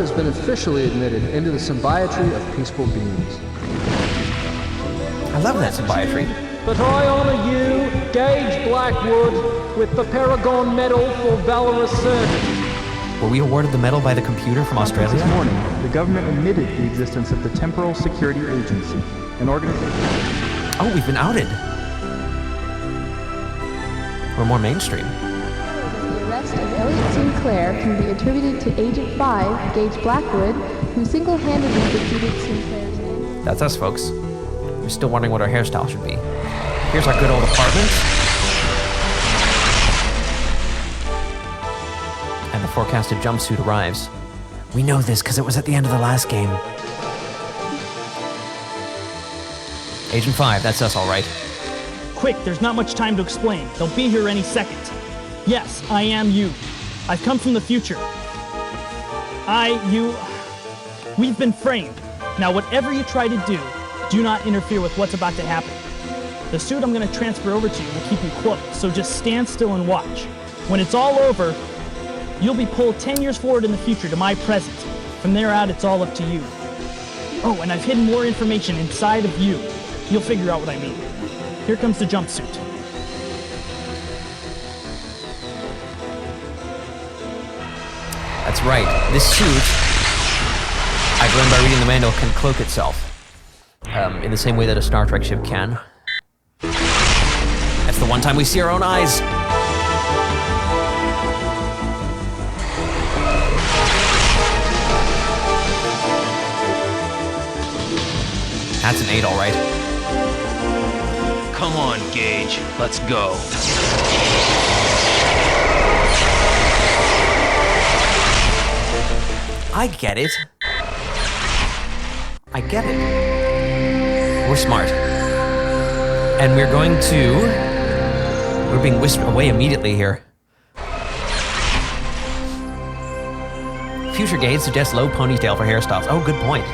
has been officially admitted into the symbiotry of peaceful beings. I love that symbiotry. But I honor you, Gage Blackwood, with the Paragon Medal for valorous service. Were we awarded the medal by the computer from Australia? This morning, the government admitted the existence of the Temporal Security Agency, an organization... Oh, we've been outed. We're more mainstream. The arrest of Elliot Sinclair can be attributed to Agent 5, Gage Blackwood, who single-handedly defeated Sinclair's men. That's us, folks. We're still wondering what our hairstyle should be. Here's our good old apartment. And the forecasted jumpsuit arrives. We know this because it was at the end of the last game. Agent 5, that's us all right. Quick, there's not much time to explain. They'll be here any second. Yes, I am you. I've come from the future. We've been framed. Now, whatever you try to do not interfere with what's about to happen. The suit I'm going to transfer over to you will keep you close, so just stand still and watch. When it's all over, you'll be pulled 10 years forward in the future to my present. From there out, it's all up to you. Oh, and I've hidden more information inside of you. You'll figure out what I mean. Here comes the jumpsuit. That's right. This suit, I've learned by reading the manual, can cloak itself. In the same way that a Star Trek ship can. That's the one time we see our own eyes. That's an 8, all right. Come on, Gage. Let's go. I get it. I get it. We're smart. And we're going to... We're being whisked away immediately here. Future Gage suggests low ponytail for hairstyles. Oh, good point.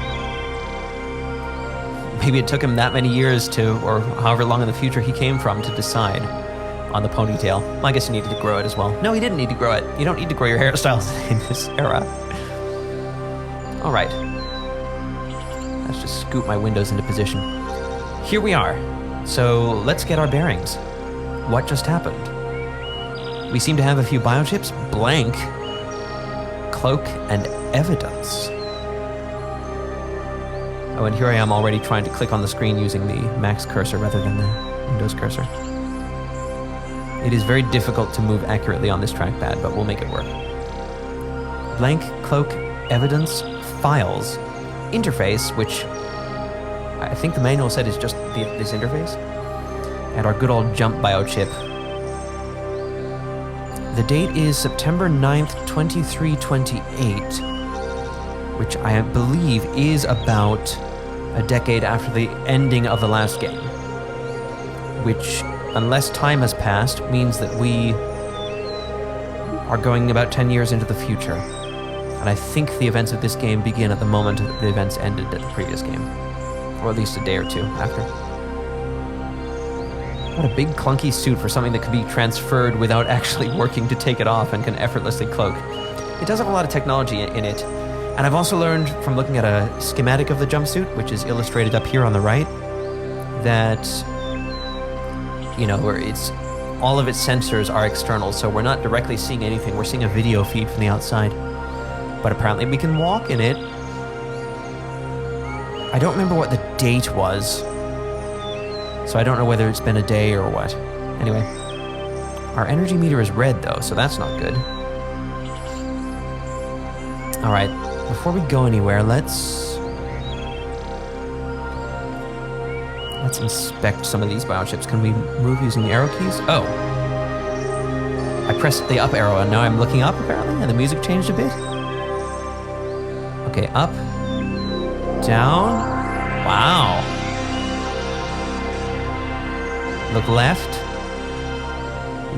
Maybe it took him that many years to, or however long in the future he came from, to decide on the ponytail. Well, I guess he needed to grow it as well. No, he didn't need to grow it. You don't need to grow your hairstyles in this era. All right. Let's just scoop my windows into position. Here we are. So let's get our bearings. What just happened? We seem to have a few biochips, blank, cloak, and evidence. Oh, and here I am already trying to click on the screen using the Mac's cursor rather than the Windows cursor. It is very difficult to move accurately on this trackpad, but we'll make it work. Blank, cloak, evidence, files, interface, which I think the manual said is just this interface, and our good old jump biochip. The date is September 9th, 2328, which I believe is about a decade after the ending of the last game, which, unless time has passed, means that we are going about 10 years into the future. And I think the events of this game begin at the moment that the events ended at the previous game. Or at least a day or two after. What a big clunky suit for something that could be transferred without actually working to take it off and can effortlessly cloak. It does have a lot of technology in it. And I've also learned from looking at a schematic of the jumpsuit, which is illustrated up here on the right, that, you know, where it's all of its sensors are external, so we're not directly seeing anything. We're seeing a video feed from the outside. But apparently we can walk in it. I don't remember what the date was, so I don't know whether it's been a day or what. Anyway, our energy meter is red though, so that's not good. All right, before we go anywhere, let's inspect some of these biochips. Can we move using the arrow keys? Oh, I pressed the up arrow and now I'm looking up apparently, and the music changed a bit. Okay, up, down, wow. Look left,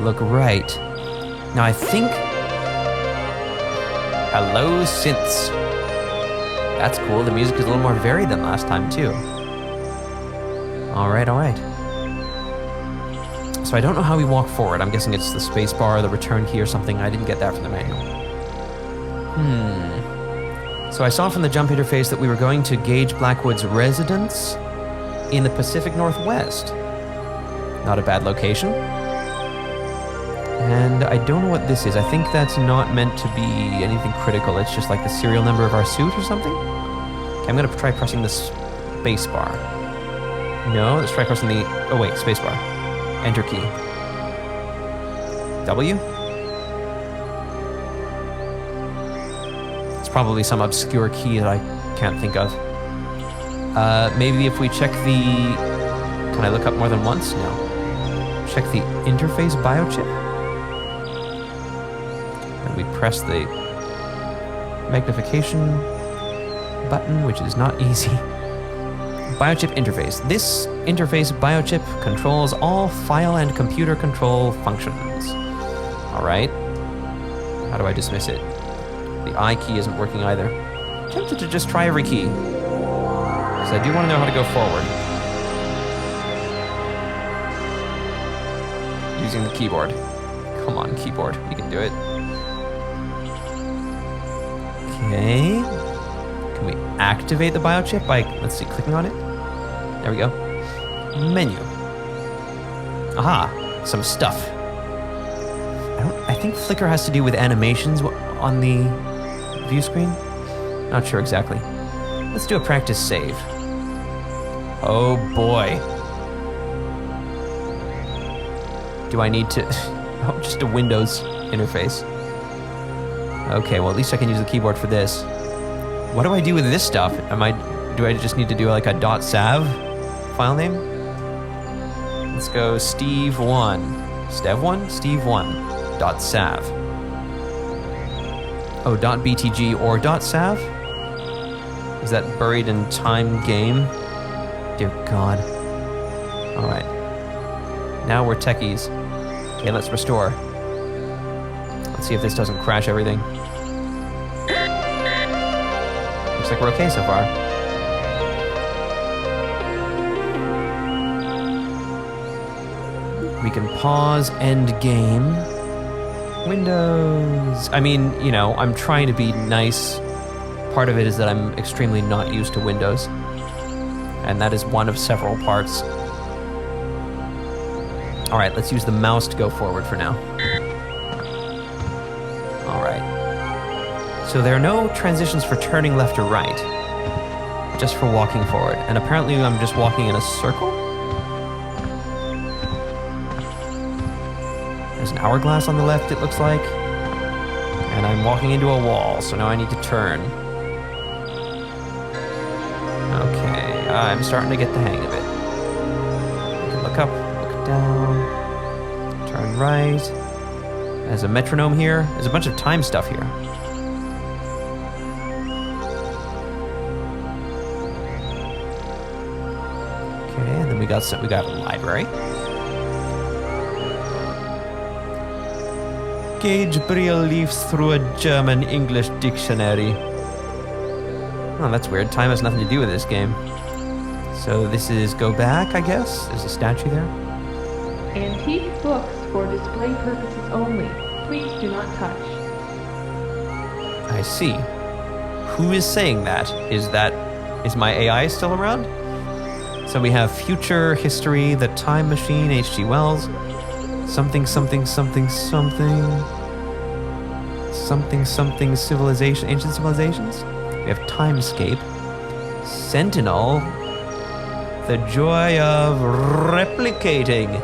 look right. Now I think, hello synths. That's cool, the music is a little more varied than last time too. All right. So I don't know how we walk forward. I'm guessing it's the space bar, the return key or something. I didn't get that from the manual. So I saw from the jump interface that we were going to Gage Blackwood's residence in the Pacific Northwest. Not a bad location. And I don't know what this is. I think that's not meant to be anything critical. It's just like the serial number of our suit or something. Okay, I'm gonna try pressing the space bar. No, let's try pressing the, oh wait, space bar. Enter key. W? It's probably some obscure key that I can't think of. Maybe if we check the, can I look up more than once? No. Check the interface biochip. And we press the magnification button, which is not easy. Biochip interface. This interface biochip controls all file and computer control functions. All right. How do I dismiss it? The I key isn't working either. I'm tempted to just try every key, because I do want to know how to go forward. Using the keyboard. Come on, keyboard. You can do it. Okay. Can we activate the biochip by, let's see, clicking on it? There we go. Menu. Aha, some stuff. I think flicker has to do with animations on the view screen. Not sure exactly. Let's do a practice save. Oh boy. Do I need to, oh, just a Windows interface. Okay, well at least I can use the keyboard for this. What do I do with this stuff? Do I just need to do like a .sav file name? Let's go Steve1. Stev1? Steve1. .sav. Oh, .btg or .sav? Is that buried in time game? Dear God. All right. Now we're techies. Okay, let's restore. Let's see if this doesn't crash everything. Looks like we're okay so far. We can pause end game. Windows. I mean, you know, I'm trying to be nice. Part of it is that I'm extremely not used to Windows. And that is one of several parts. All right, let's use the mouse to go forward for now. All right. So there are no transitions for turning left or right, just for walking forward. And apparently I'm just walking in a circle? There's an hourglass on the left, it looks like. And I'm walking into a wall, so now I need to turn. Okay, I'm starting to get the hang of it. I can look up, look down, turn right. There's a metronome here. There's a bunch of time stuff here. Okay, and then we got a library. Gage Briel leaves through a German-English dictionary. Oh, that's weird. Time has nothing to do with this game. So this is go back, I guess? There's a statue there. Antique books for display purposes only. Please do not touch. I see. Who is saying that? Is my AI still around? So we have future, history, the time machine, H.G. Wells. Something, something, something, something. Something, something, civilization, ancient civilizations. We have Timescape. Sentinel. The joy of replicating.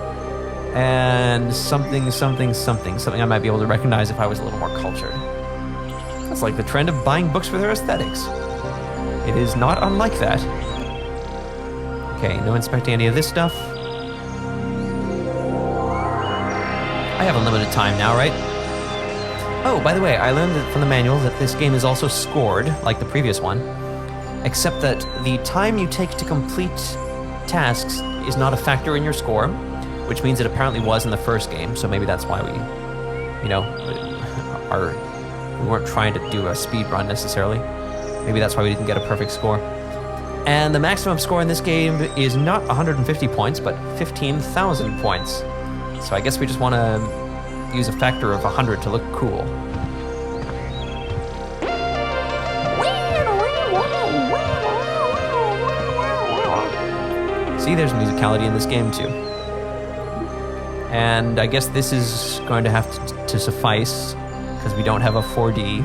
And something, something, something. Something I might be able to recognize if I was a little more cultured. That's like the trend of buying books for their aesthetics. It is not unlike that. Okay, no inspecting any of this stuff. I have unlimited time now, right? Oh, by the way, I learned from the manual that this game is also scored, like the previous one, except that the time you take to complete tasks is not a factor in your score, which means it apparently was in the first game, so maybe that's why we, you know, we weren't trying to do a speed run necessarily. Maybe that's why we didn't get a perfect score. And the maximum score in this game is not 150 points, but 15,000 points. So I guess we just want to use a factor of 100 to look cool. See, there's musicality in this game too. And I guess this is going to have to suffice because we don't have a 4D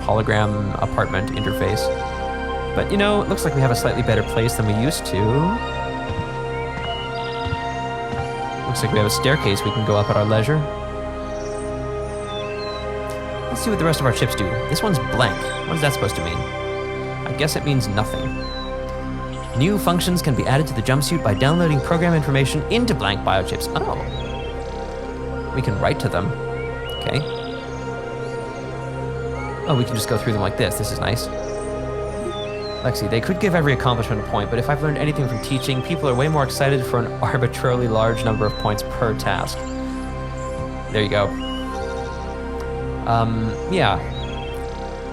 hologram apartment interface. But you know, it looks like we have a slightly better place than we used to. Looks like we have a staircase we can go up at our leisure. Let's see what the rest of our chips do. This one's blank. What is that supposed to mean? I guess it means nothing. New functions can be added to the jumpsuit by downloading program information into blank biochips. Oh. We can write to them. Okay. Oh, we can just go through them like this. This is nice. Lexi, they could give every accomplishment a point, but if I've learned anything from teaching, people are way more excited for an arbitrarily large number of points per task. There you go. Yeah.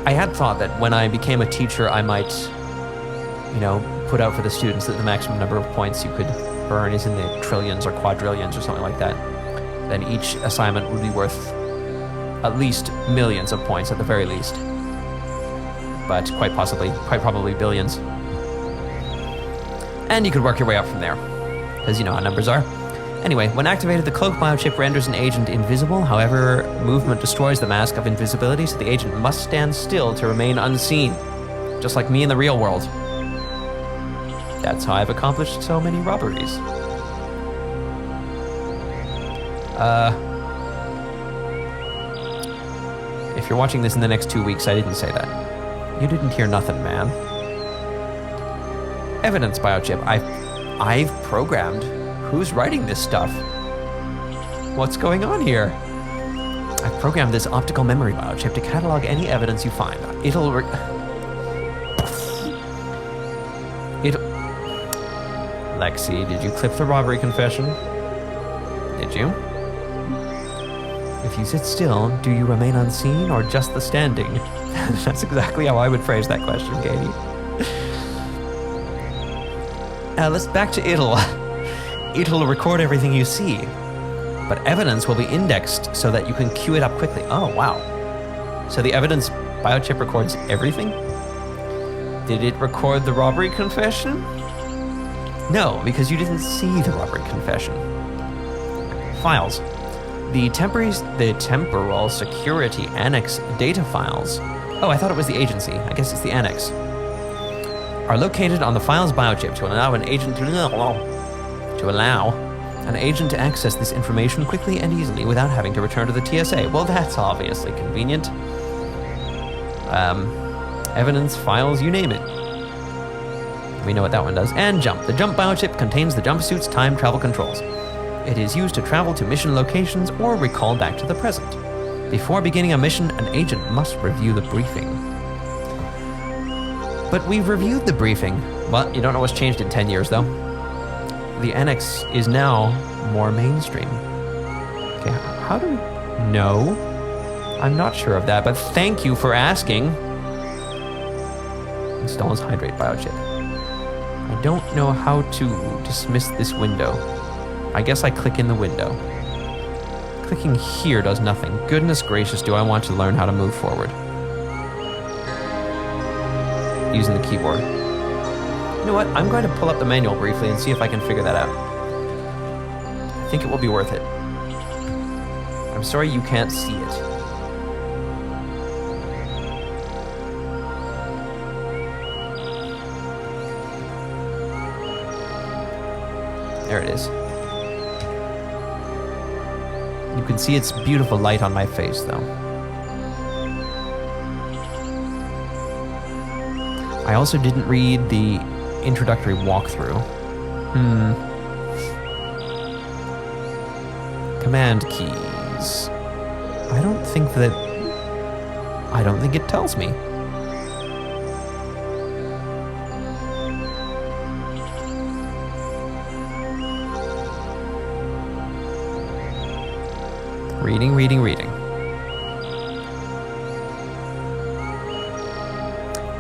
I had thought that when I became a teacher, I might, you know, put out for the students that the maximum number of points you could earn is in the trillions or quadrillions or something like that. Then each assignment would be worth at least millions of points at the very least. But quite probably billions. And you could work your way up from there, because you know how numbers are. Anyway, when activated, the cloak biochip renders an agent invisible. However, movement destroys the mask of invisibility, so the agent must stand still to remain unseen. Just like me in the real world. That's how I've accomplished so many robberies. If you're watching this in the next 2 weeks, I didn't say that. You didn't hear nothing, man. Evidence biochip. I've programmed. Who's writing this stuff? What's going on here? I've programmed this optical memory biochip to catalog any evidence you find. Lexi, did you clip the robbery confession? Did you? If you sit still, do you remain unseen or just the standing? That's exactly how I would phrase that question, Katie. Let's back to It'll. It'll record everything you see, but evidence will be indexed so that you can queue it up quickly. Oh, wow. So the evidence biochip records everything? Did it record the robbery confession? No, because you didn't see the robbery confession. Files. The temporal security annex data files. Oh, I thought it was the agency. I guess it's the annex. Are located on the files biochip to allow an agent to access this information quickly and easily without having to return to the TSA. Well, that's obviously convenient. Evidence, files, you name it. We know what that one does. And jump. The jump biochip contains the jumpsuit's time travel controls. It is used to travel to mission locations or recall back to the present. Before beginning a mission, an agent must review the briefing. But we've reviewed the briefing. Well, you don't know what's changed in 10 years, though. The annex is now more mainstream. Okay, how do we... No. I'm not sure of that, but thank you for asking. Installs hydrate biochip. I don't know how to dismiss this window. I guess I click in the window. Clicking here does nothing. Goodness gracious, do I want to learn how to move forward. Using the keyboard. You know what? I'm going to pull up the manual briefly and see if I can figure that out. I think it will be worth it. I'm sorry you can't see it. There it is. You can see its beautiful light on my face, though. I also didn't read the introductory walkthrough. Command keys. I don't think it tells me. Reading.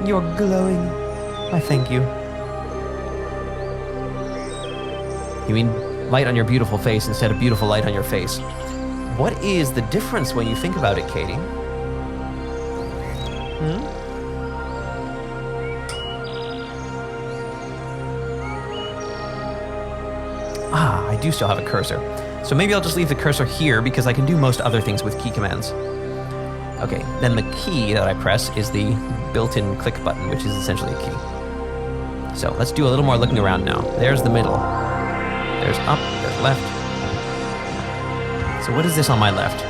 You're glowing. I thank you. You mean light on your beautiful face instead of beautiful light on your face. What is the difference when you think about it, Katie? Ah, I do still have a cursor. So maybe I'll just leave the cursor here because I can do most other things with key commands. Okay, then the key that I press is the built-in click button, which is essentially a key. So let's do a little more looking around now. There's the middle. There's up, there's left. So what is this on my left?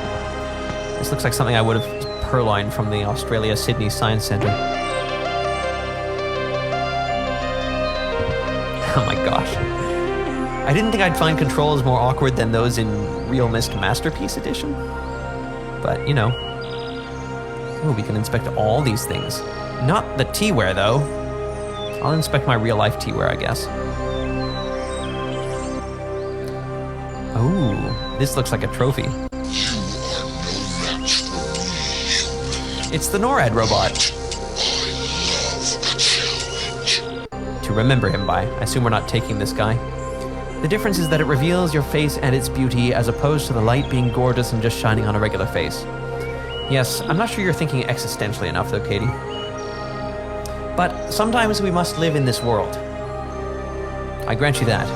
This looks like something I would have purloined from the Australia Sydney Science Centre. Oh my gosh. I didn't think I'd find controls more awkward than those in Real Mist Masterpiece Edition. But, you know. Ooh, we can inspect all these things. Not the T-ware, though. I'll inspect my real-life T-ware, I guess. Oh, this looks like a trophy. It's the NORAD robot. To remember him by. I assume we're not taking this guy. The difference is that it reveals your face and its beauty as opposed to the light being gorgeous and just shining on a regular face. Yes, I'm not sure you're thinking existentially enough though, Katie. But sometimes we must live in this world. I grant you that.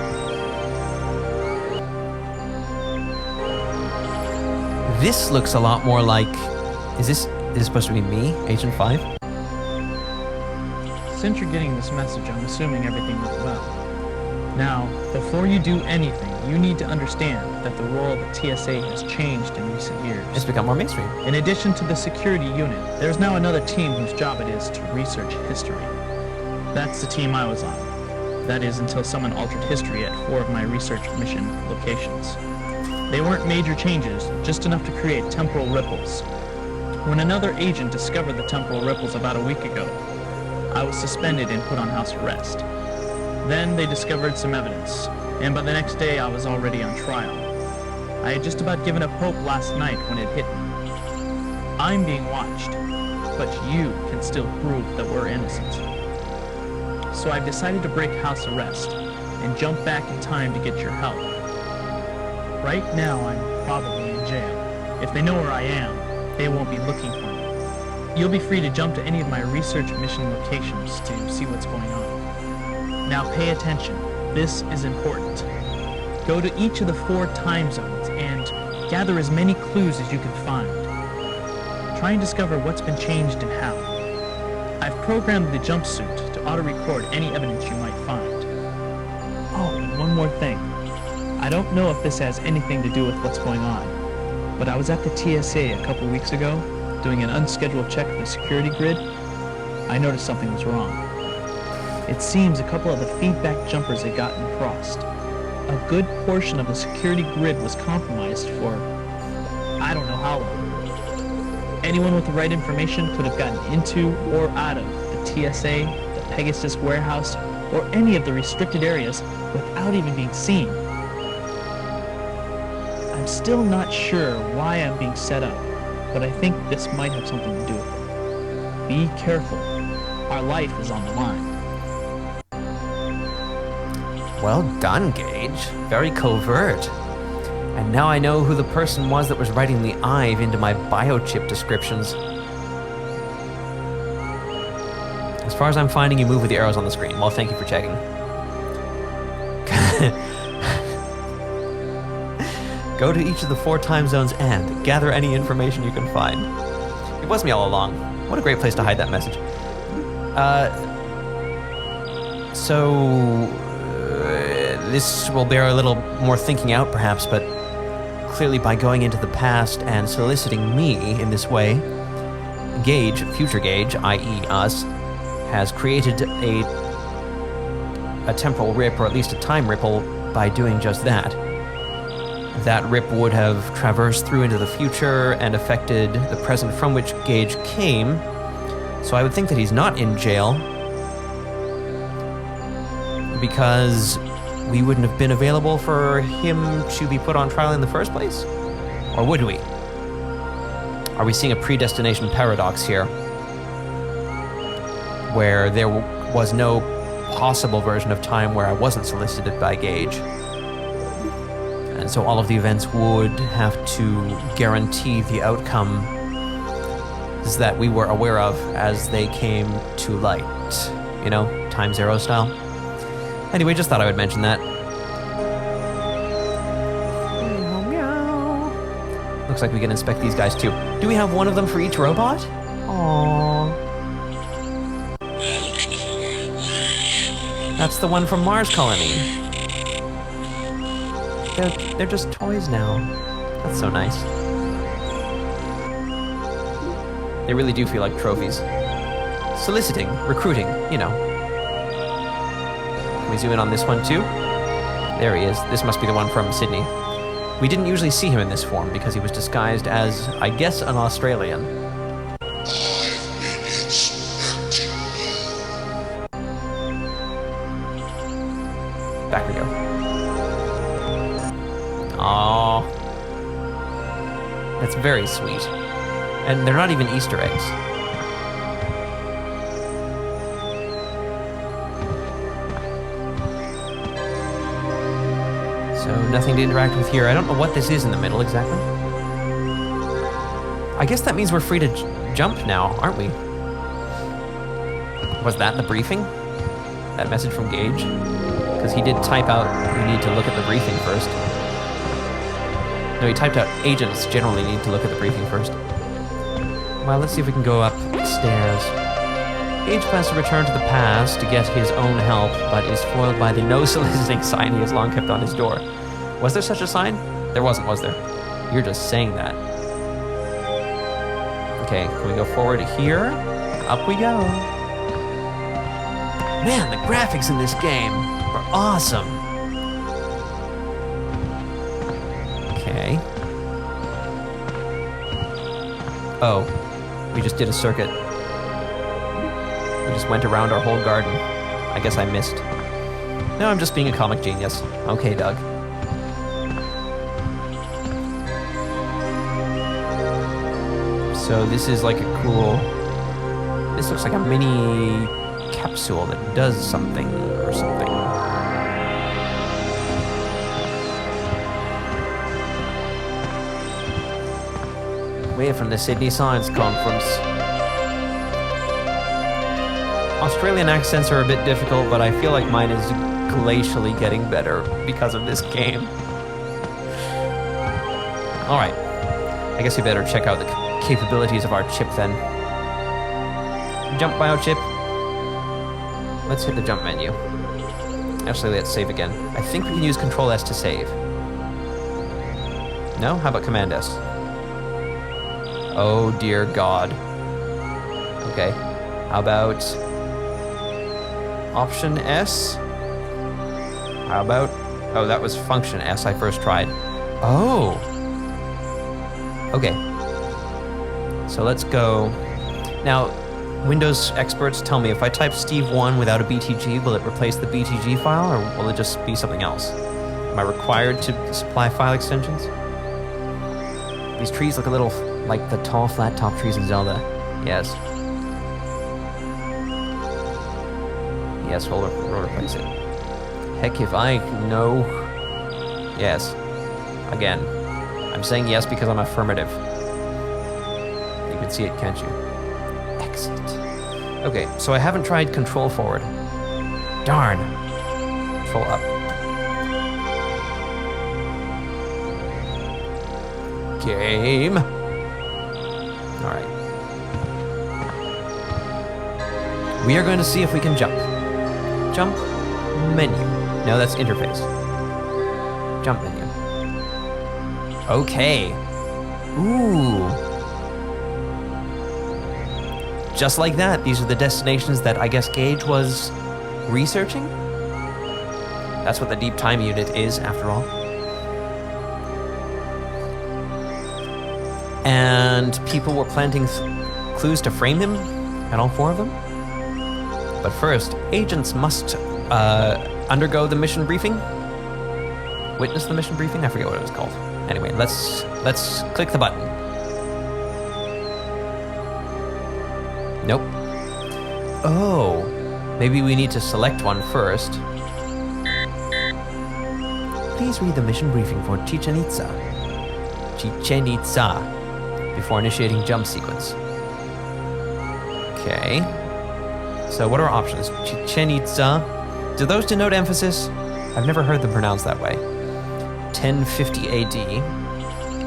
This looks a lot more like... Is this supposed to be me, Agent 5? Since you're getting this message, I'm assuming everything went well. Now, before you do anything, you need to understand that the role of the TSA has changed in recent years. It's become more mainstream. In addition to the security unit, there's now another team whose job it is to research history. That's the team I was on. That is until someone altered history at 4 of my research mission locations. They weren't major changes, just enough to create temporal ripples. When another agent discovered the temporal ripples about a week ago, I was suspended and put on house arrest. Then they discovered some evidence, and by the next day I was already on trial. I had just about given up hope last night when it hit me. I'm being watched, but you can still prove that we're innocent. So I've decided to break house arrest and jump back in time to get your help. Right now I'm probably in jail. If they know where I am, they won't be looking for me. You'll be free to jump to any of my research mission locations to see what's going on. Now pay attention. This is important. Go to each of the 4 time zones and gather as many clues as you can find. Try and discover what's been changed and how. I've programmed the jumpsuit to auto-record any evidence you might find. Oh, and one more thing. I don't know if this has anything to do with what's going on, but I was at the TSA a couple weeks ago doing an unscheduled check of the security grid. I noticed something was wrong. It seems a couple of the feedback jumpers had gotten crossed. A good portion of the security grid was compromised for I don't know how long. Anyone with the right information could have gotten into or out of the TSA, the Pegasus warehouse, or any of the restricted areas without even being seen. I'm still not sure why I'm being set up, but I think this might have something to do with it. Be careful. Our life is on the line. Well done, Gage. Very covert. And now I know who the person was that was writing the IVE into my biochip descriptions. As far as I'm finding, you move with the arrows on the screen. Well, thank you for checking. Go to each of the 4 time zones and gather any information you can find. It was me all along. What a great place to hide that message. This will bear a little more thinking out, perhaps, but clearly by going into the past and soliciting me in this way, Gage, future Gage, i.e. us, has created a temporal rip, or at least a time ripple, by doing just that. That rip would have traversed through into the future and affected the present from which Gage came, so I would think that he's not in jail, because we wouldn't have been available for him to be put on trial in the first place? Or would we? Are we seeing a predestination paradox here, where there was no possible version of time where I wasn't solicited by Gage? And so all of the events would have to guarantee the outcome that we were aware of as they came to light. You know, Time Zero style. Anyway, just thought I would mention that. looks like we can inspect these guys too. Do we have one of them for each robot? Aww. That's the one from Mars Colony. They're just toys now. That's so nice. They really do feel like trophies. Soliciting, recruiting, you know. Can we zoom in on this one too? There he is. This must be the one from Sydney. We didn't usually see him in this form because he was disguised as, I guess, an Australian. Back we go. Aww. That's very sweet. And they're not even Easter eggs. So nothing to interact with here. I don't know what this is in the middle exactly. I guess that means we're free to jump now, aren't we? Was that in the briefing? That message from Gage? Because he did type out, you need to look at the briefing first. No, he typed out, agents generally need to look at the briefing first. Well, let's see if we can go upstairs. Gage plans to return to the past to get his own help, but is foiled by the no soliciting sign he has long kept on his door. Was there such a sign? There wasn't, was there? You're just saying that. Okay, can we go forward here? Up we go. Man, the graphics in this game are awesome. Okay. Oh, we just did a circuit. We just went around our whole garden. I guess I missed. No, I'm just being a comic genius. Okay, Doug. So this is like a cool... This looks like a mini capsule that does something or something. We're from the Sydney Science Conference. Australian accents are a bit difficult, but I feel like mine is glacially getting better because of this game. Alright. I guess we better check out the capabilities of our chip then. Jump biochip. Let's hit the jump menu. Actually, let's save again. I think we can use Control S to save. No? How about Command S? Oh dear God. Okay. How about Option S? How about... Oh, that was Function S I first tried. Oh! Okay. So let's go... Now, Windows experts tell me if I type Steve1 without a BTG, will it replace the BTG file, or will it just be something else? Am I required to supply file extensions? These trees look a little like the tall, flat-top trees in Zelda. Yes. Yes, we'll replace it. Heck if I know. Yes. Again. I'm saying yes because I'm affirmative. You can see it, can't you? Exit. Okay, so I haven't tried Control forward. Darn. Control up. Game. Alright. We are going to see if we can jump. Jump menu. No, that's interface. Jump menu. Okay. Ooh. Just like that, these are the destinations that I guess Gage was researching? That's what the deep time unit is, after all. And people were planting clues to frame him at all four of them? But first, agents must undergo the mission briefing? Witness the mission briefing? I forget what it was called. Anyway, let's click the button. Nope. Oh, maybe we need to select one first. Please read the mission briefing for Chichen Itza. Chichen Itza, before initiating jump sequence. Okay. So what are our options? Chichen Itza. Do those denote emphasis? I've never heard them pronounced that way. 1050 AD.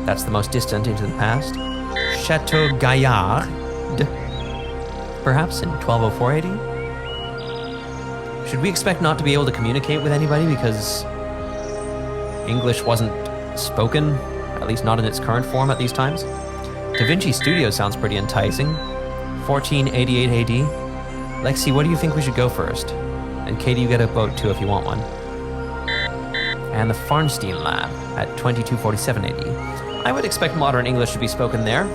That's the most distant into the past. Chateau Gaillard, perhaps in 1204 AD? Should we expect not to be able to communicate with anybody because English wasn't spoken, at least not in its current form at these times? Davinci Studio sounds pretty enticing. 1488 AD. Lexi, what do you think we should go first? And Katie, you get a vote too if you want one. And the Farnstein Lab at 2247 AD. I would expect modern English to be spoken there,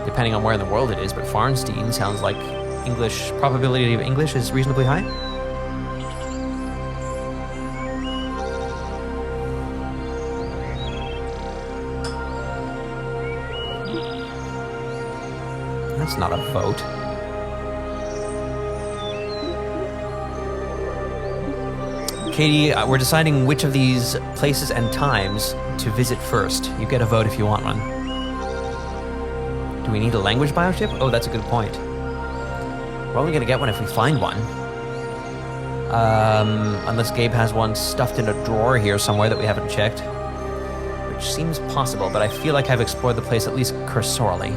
depending on where in the world it is, but Farnstein sounds like English, probability of English is reasonably high. That's not a vote. Katie, we're deciding which of these places and times to visit first. You get a vote if you want one. Do we need a language biochip? Oh, that's a good point. We're only gonna get one if we find one. Unless Gabe has one stuffed in a drawer here somewhere that we haven't checked. Which seems possible, but I feel like I've explored the place at least cursorily.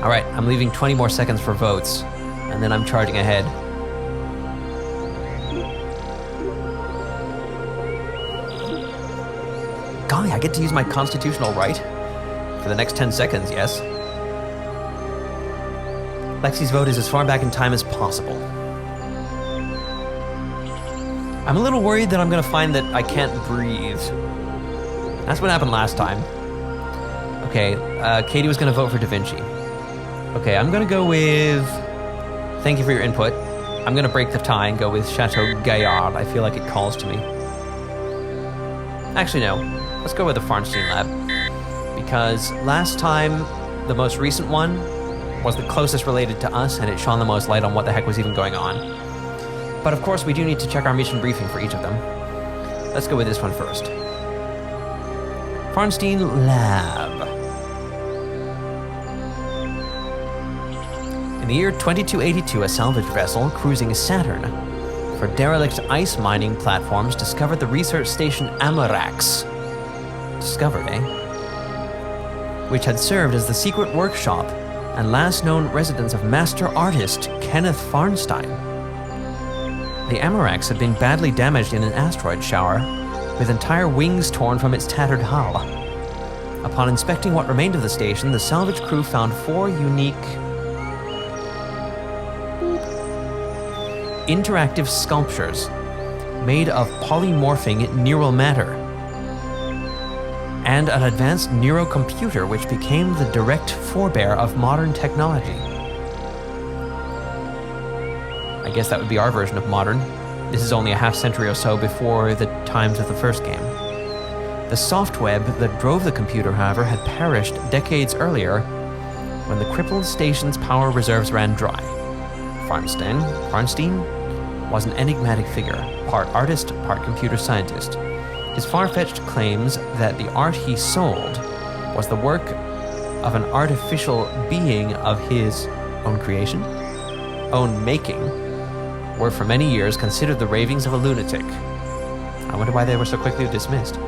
All right, I'm leaving 20 more seconds for votes, and then I'm charging ahead. Golly, I get to use my constitutional right for the next 10 seconds, yes? Lexi's vote is as far back in time as possible. I'm a little worried that I'm gonna find that I can't breathe. That's what happened last time. Okay, Katie was gonna vote for Davinci. Okay, I'm gonna go with... Thank you for your input. I'm gonna break the tie and go with Chateau Gaillard. I feel like it calls to me. Actually, no. Let's go with the Farnstein Lab. Because last time, the most recent one was the closest related to us, and it shone the most light on what the heck was even going on. But of course, we do need to check our mission briefing for each of them. Let's go with this one first. Farnstein Lab. In the year 2282, a salvage vessel cruising Saturn for derelict ice mining platforms discovered the research station Amarax. Discovered, eh? Which had served as the secret workshop and last known residence of master artist Kenneth Farnstein. The Amarax had been badly damaged in an asteroid shower, with entire wings torn from its tattered hull. Upon inspecting what remained of the station, the salvage crew found 4 unique interactive sculptures made of polymorphing neural matter and an advanced neurocomputer which became the direct forebear of modern technology. I guess that would be our version of modern. This is only a half century or so before the times of the first game. The soft web that drove the computer, however, had perished decades earlier when the crippled station's power reserves ran dry. Farnstein was an enigmatic figure, part artist, part computer scientist. His far-fetched claims that the art he sold was the work of an artificial being of his own creation, own making, were for many years considered the ravings of a lunatic. I wonder why they were so quickly dismissed.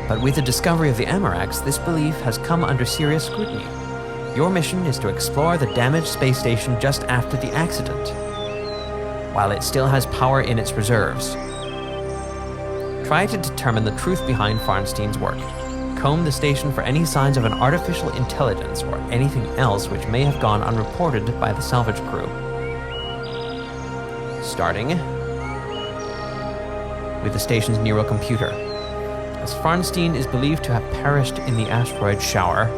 But with the discovery of the Amarax, this belief has come under serious scrutiny. Your mission is to explore the damaged space station just after the accident, while it still has power in its reserves. Try to determine the truth behind Farnstein's work. Comb the station for any signs of an artificial intelligence or anything else which may have gone unreported by the salvage crew. Starting with the station's neurocomputer. As Farnstein is believed to have perished in the asteroid shower,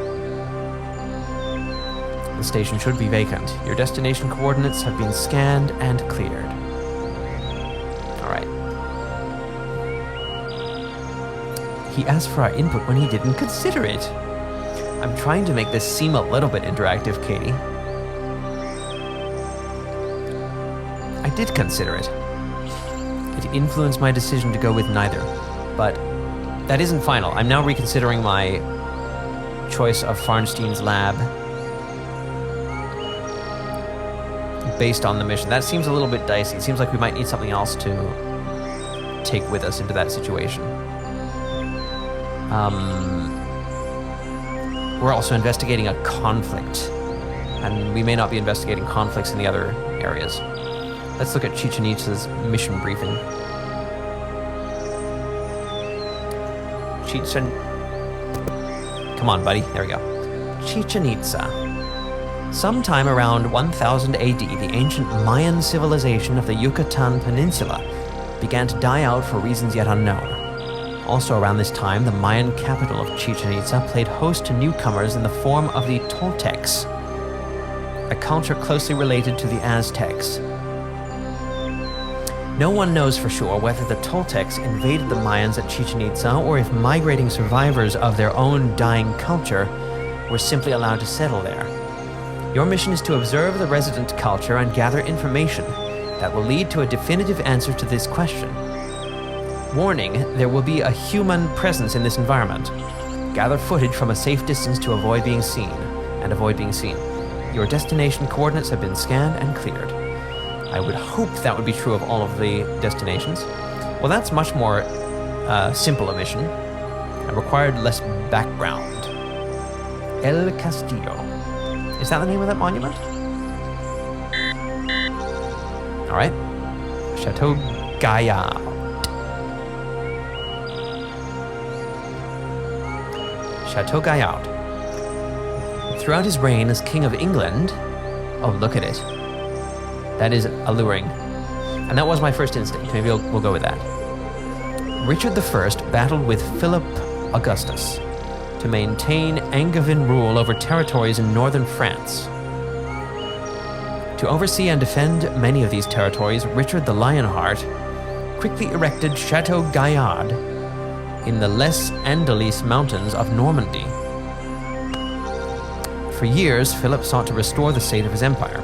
the station should be vacant. Your destination coordinates have been scanned and cleared. Alright. He asked for our input when he didn't consider it. I'm trying to make this seem a little bit interactive, Katie. I did consider it. It influenced my decision to go with neither. But that isn't final. I'm now reconsidering my choice of Farnstein's lab based on the mission. That seems a little bit dicey. It seems like we might need something else to take with us into that situation. We're also investigating a conflict, and we may not be investigating conflicts in the other areas. Let's look at Chichen Itza's mission briefing. Chichen... Come on, buddy. There we go. Chichen Itza. Sometime around 1000 AD, the ancient Mayan civilization of the Yucatan Peninsula began to die out for reasons yet unknown. Also around this time, the Mayan capital of Chichen Itza played host to newcomers in the form of the Toltecs, a culture closely related to the Aztecs. No one knows for sure whether the Toltecs invaded the Mayans at Chichen Itza or if migrating survivors of their own dying culture were simply allowed to settle there. Your mission is to observe the resident culture and gather information that will lead to a definitive answer to this question. Warning, there will be a human presence in this environment. Gather footage from a safe distance to avoid being seen. Your destination coordinates have been scanned and cleared. I would hope that would be true of all of the destinations. Well, that's much more simple a mission and required less background. El Castillo. Is that the name of that monument? All right. Chateau Gaillard. Chateau Gaillard. Throughout his reign as King of England... Oh, look at it. That is alluring. And that was my first instinct. Maybe we'll go with that. Richard I battled with Philip Augustus to maintain Angevin rule over territories in northern France. To oversee and defend many of these territories, Richard the Lionheart quickly erected Chateau Gaillard in the Les Andelys mountains of Normandy. For years, Philip sought to restore the state of his empire.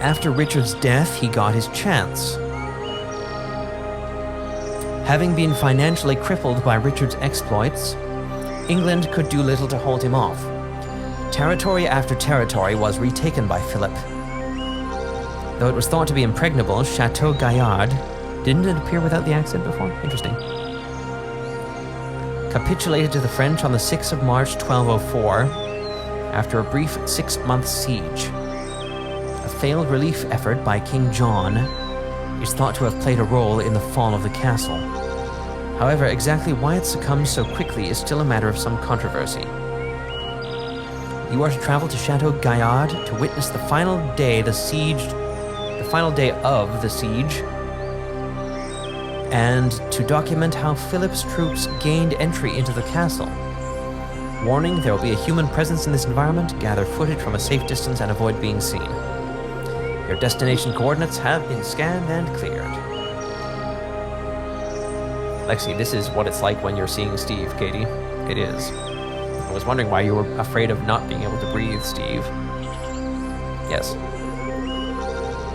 After Richard's death, he got his chance. Having been financially crippled by Richard's exploits, England could do little to hold him off. Territory after territory was retaken by Philip. Though it was thought to be impregnable, Chateau Gaillard, didn't it appear without the accent before? Interesting. Capitulated to the French on the 6th of March 1204 after a brief 6-month siege. A failed relief effort by King John is thought to have played a role in the fall of the castle. However, exactly why it succumbed so quickly is still a matter of some controversy. You are to travel to Chateau Gaillard to witness the final day of the siege, and to document how Philip's troops gained entry into the castle. Warning, there will be a human presence in this environment. Gather footage from a safe distance and avoid being seen. Your destination coordinates have been scanned and cleared. Lexi, this is what it's like when you're seeing Steve, Katie. It is. I was wondering why you were afraid of not being able to breathe, Steve. Yes.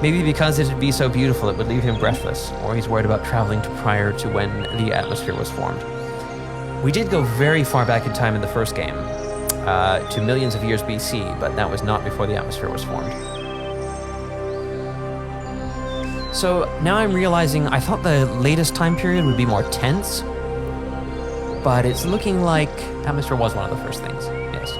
Maybe because it'd be so beautiful it would leave him breathless, or he's worried about traveling to prior to when the atmosphere was formed. We did go very far back in time in the first game, to millions of years BC, but that was not before the atmosphere was formed. So now I'm realizing I thought the latest time period would be more tense, but it's looking like atmosphere was one of the first things, yes.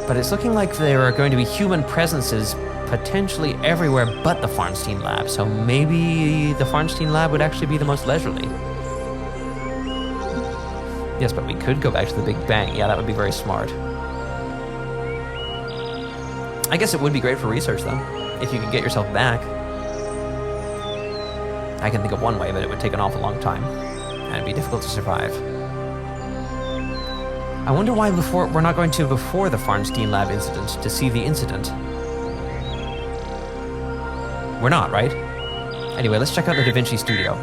But it's looking like there are going to be human presences potentially everywhere but the Farnstein lab, so maybe the Farnstein lab would actually be the most leisurely. Yes, but we could go back to the Big Bang. Yeah, that would be very smart. I guess it would be great for research, though, if you could get yourself back. I can think of one way, but it would take an awful long time, and it'd be difficult to survive. I wonder why we're not going to before the Farnstein lab incident to see the incident. We're not, right? Anyway, let's check out the Davinci studio.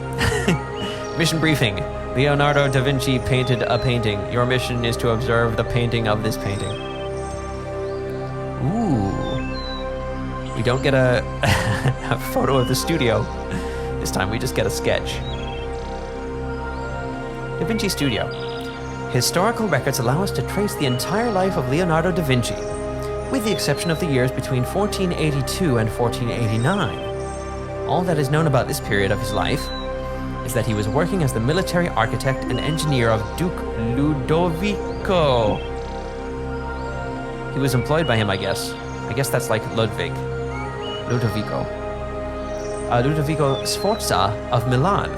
Mission briefing. Leonardo da Vinci painted a painting. Your mission is to observe the painting of this painting. Ooh. We don't get a, a photo of the studio. This time we just get a sketch. Davinci Studio. Historical records allow us to trace the entire life of Leonardo da Vinci, with the exception of the years between 1482 and 1489. All that is known about this period of his life is that he was working as the military architect and engineer of Duke Ludovico. He was employed by him, I guess. I guess that's like Ludwig. Ludovico. Ludovico Sforza of Milan.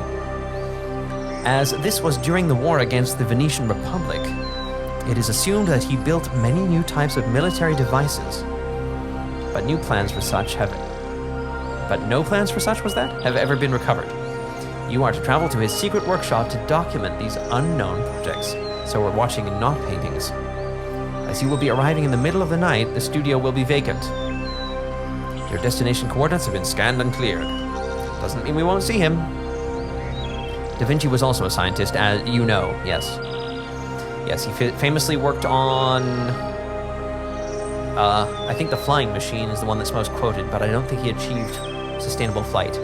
As this was during the war against the Venetian Republic, it is assumed that he built many new types of military devices. But no plans for such, have ever been recovered. You are to travel to his secret workshop to document these unknown projects, so we're watching and not paintings. As you will be arriving in the middle of the night, the studio will be vacant. Your destination coordinates have been scanned and cleared. Doesn't mean we won't see him. Da Vinci was also a scientist, as you know, yes. Yes, he famously worked on... I think the flying machine is the one that's most quoted, but I don't think he achieved sustainable flight.